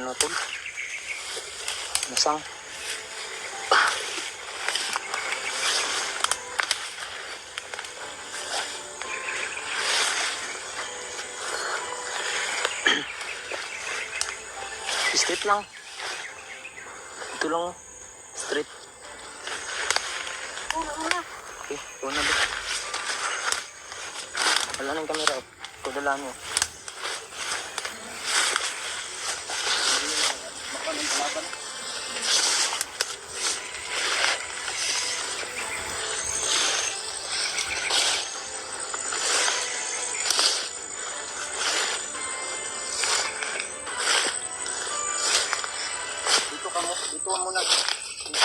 mga tol. Masang. Straight lang. Ito lang. Straight. Una. Okay, una ba? Wala na yung camera. Kudala mo.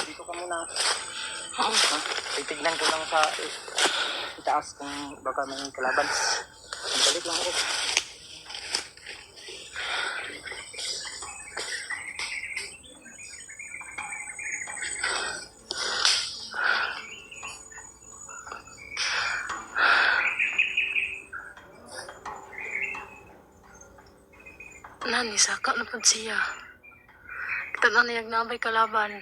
Dito ka muna. Ha? Titignan ko lang sa itaas kung baka may kalaban. Balik lang ako. Nani, saka na po siya. Kita na niyag nabay kalaban.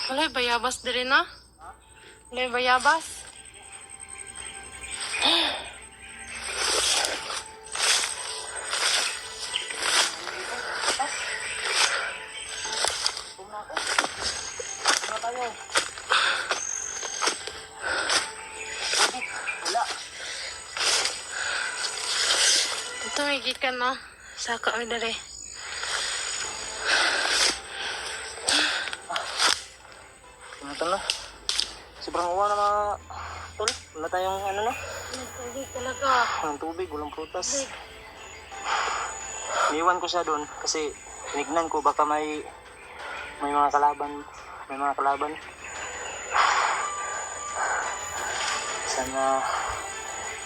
Wala bayabas diri na? Wala bayabas? Ito may gikan na. Saka may dali. Ito na. Sobrang uwan na mga tol. Wala tayong ano na. Tubig talaga. Walang tubig, walang prutas. Iniwan ko siya doon kasi tinignan ko baka may mga kalaban. May mga kalaban. Sana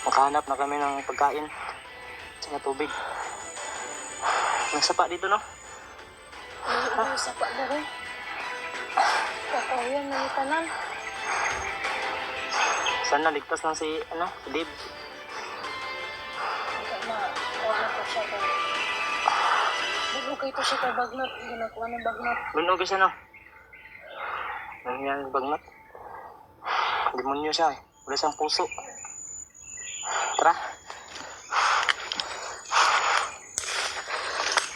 makahanap na kami ng pagkain. Sana tubig. May sapa dito, no? May sapa na rin. Kakahuyan na yung tanan. Sana ligtas lang si Dave. Wala ko siya ba? Bugay ko siya ka bagnat. Ginakuha ng bagnat. Lunog siya, no? Nangyayang bagnat. Demonyo siya, eh. Wala siyang puso. Tara.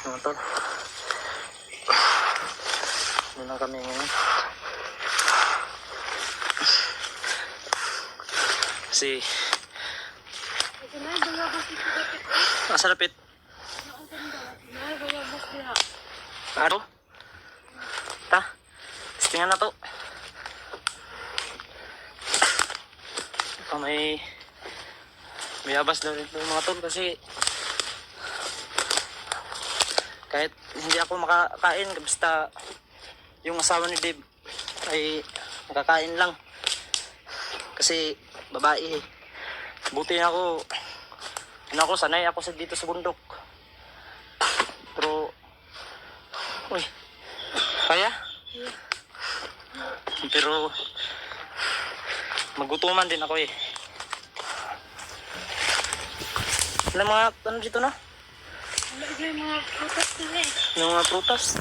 Ano to? Doon lang kami ngayon. Kasi Ito na yung bayabas dito dapit. nasa lapit. Na yung bayabas diha. Aro? Ta? Testingan na to. Ito may bayabas daw dito mga tol kasi kahit hindi ako makakain basta yung asawa ni Dave ay nakakain lang kasi babae eh. Buti na ako sanay ako dito sa bundok pero uy kaya pero magutuman din ako eh. Wala mga ano dito na? Wala yung mga prutas din eh. Yung mga prutas.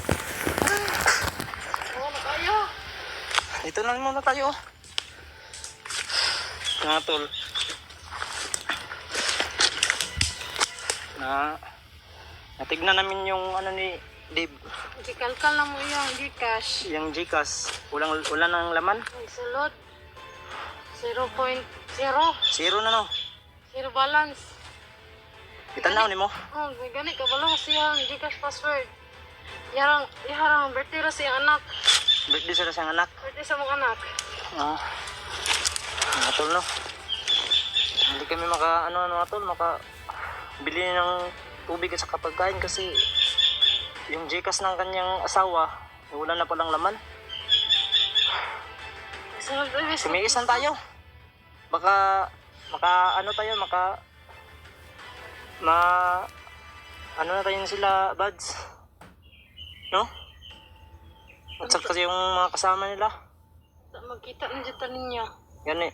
Wala kayo. Dito na muna tayo. Mga tol. Natignan namin yung ano ni Dave. Gikalkal na mo yung Gcash. Yung Gcash. Wala nang laman. Ay, sulod. 0.0. Zero na no. Zero balance. Itanaw ni mo. Oh, gani ka balo siyang Gcash password. Yarang birthday ra siyang anak. Birthday sa siyang anak. Birthday sa mga anak. Ah. Mga tol no. Hindi kami maka ano tol, maka bili ng tubig at saka pagkain kasi yung Gcash ng kanyang asawa, wala na palang laman. Sumiisan tayo. Baka ano tayo, ano na tayo sila, buds. No? At saka yung mga kasama nila. Magkita na dyan ninyo. Yan eh.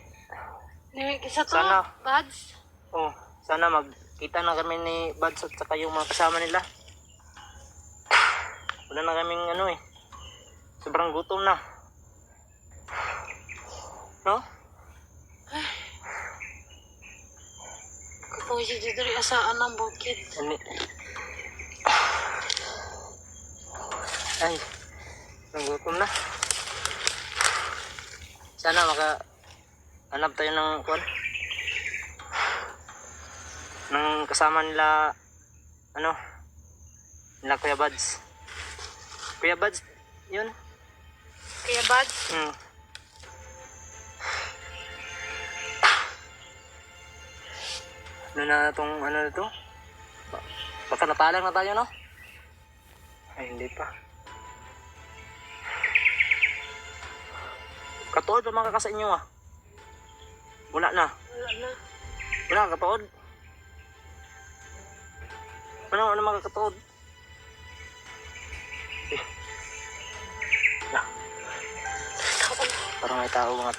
Kisa to, Sana. buds. Oh, sana magkita na kami ni buds at saka yung mga kasama nila. Wala na kaming ano eh. Sobrang gutom na. No? Kapag siya dito rin asaan ng bukid. Ani. Ay, nagutom na. Sana hanap tayo ng kuwan. Ng kasama nila, ano, nila Kuya Buds. Kuya Buds, yun. Kaya buds, Ano na itong ano nito? Baka napalang na tayo, no? Ay, hindi pa. Katuod pa mga kasa inyo, ah. Wala na. wala na. Wala, katuod. Ano mga katuod? Eh. Na. Parang may tao, mga.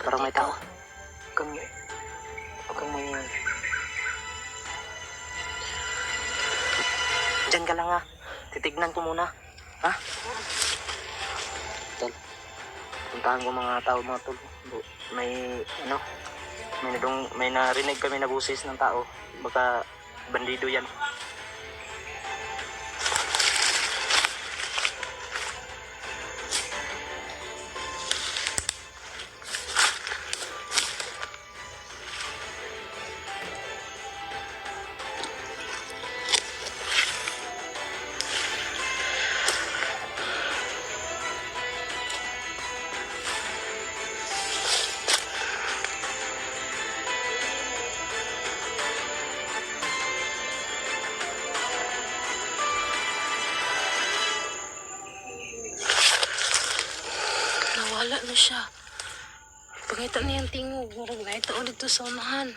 Parang may tao. Huwag kang may... Diyan ka lang, ha. Titignan ko muna. Ha? Tol. Puntahan ko mga tao, mga tol. May, ano, may narinig kami na busis ng tao. Baka bandido yan. Nawala na siya. Pagkita niya yung tingog, marag na ito ulit to sa unahan.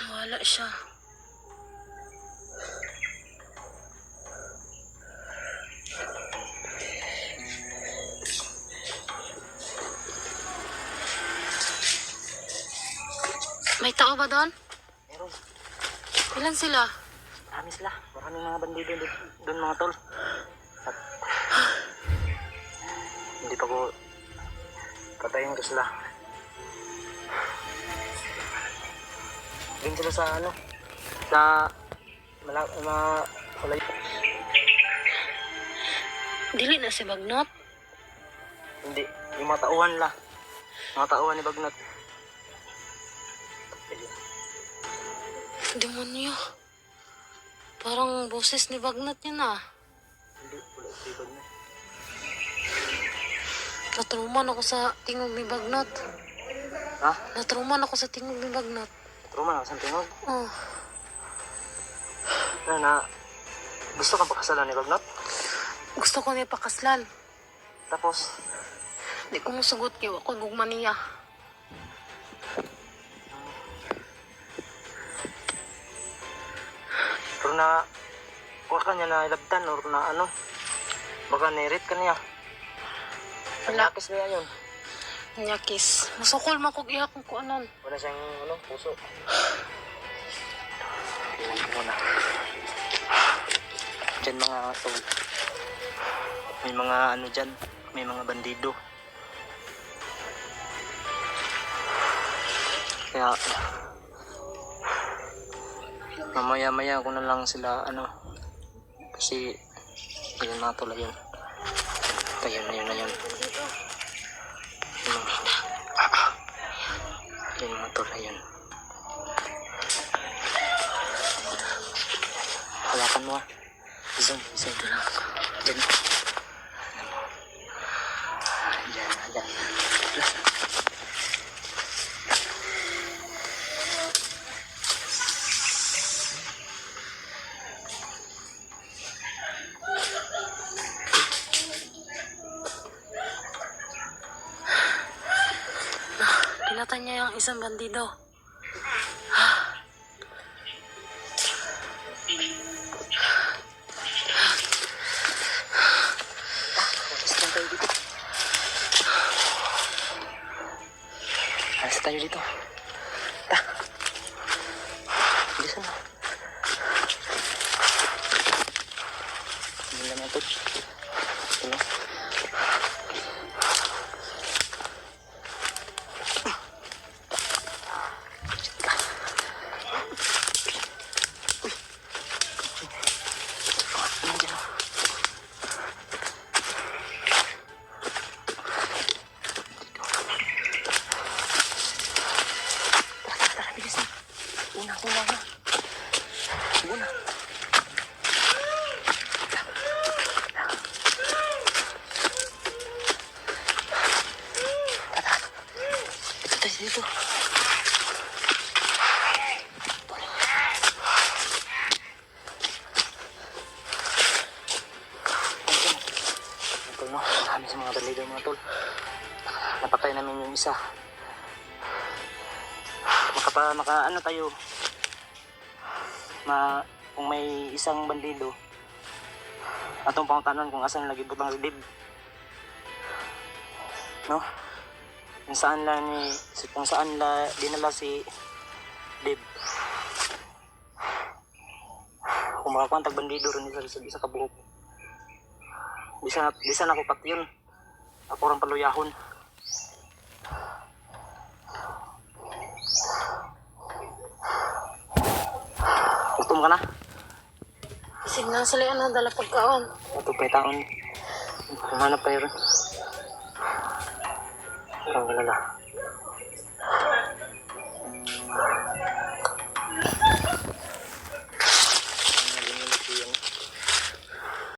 Nawala siya. May tao ba doon? Meron. Ilan sila? Marami sila. Maraming mga bandido doon, mga tol. At hindi pa ko patayin ko sila. Doon sila sa ano, sa kulay. Dili na si Bagnot. Hindi, yung mga tauhan la. Mga tauhan ni Bagnat. Demonyo. Parang boses ni Bagnot yun ah. Hindi, wala si Bagnat. Natruman ako sa tingog ni Bagnot. Ha? Natruman ako sa tingog ni Bagnot. Truman ako sa tingog. Oh. Gusto kang pakasalan ni Bagnat? Gusto ko niya pakaslan. Tapos, Di ko musugot kayo. Ako gugma niya. pero na, kuha ka niya na ilabtan or na ano, baka nirit ka niya. Wala. Nakis niya yun. Nyakis. Masukol man kog iya kung kuanan. Wala siyang ano, puso. Tingnan ko muna. Diyan mga to. May mga ano dyan. May mga bandido. Kaya mamaya-maya ko na lang sila ano. Kasi yun mga tulad yun. Ayun, ayun, ayun. Ayun. Ayun mga tol, ayun. Hawakan mo ah. Zoom, zoom. Diyan. Ayan, ayan. Pinatay niya yung isang bandido. Alis lang tayo dito. Alis tayo dito. Bilisan na. Hindi lang ito. Ito lang. Nandiyan oh. Tara, bilis na. Una. Una. Ito tayo dito. Tol, no? Marami sa mga bandido mga tol. Napatay namin yung isa. Ano tayo, kung may isang bandido, atong pangutanon kung asan lagi butang si Dib. No? Kung saan la dinala si Dib. Kung makakuha tag bandido rin sa kabuok. Bisa na ko pat yun. Ako rin paluyahon. Gutom ka na? Signal sa lian na dala pagkaon. Ito pa taon. Humanap tayo rin. Ang galala.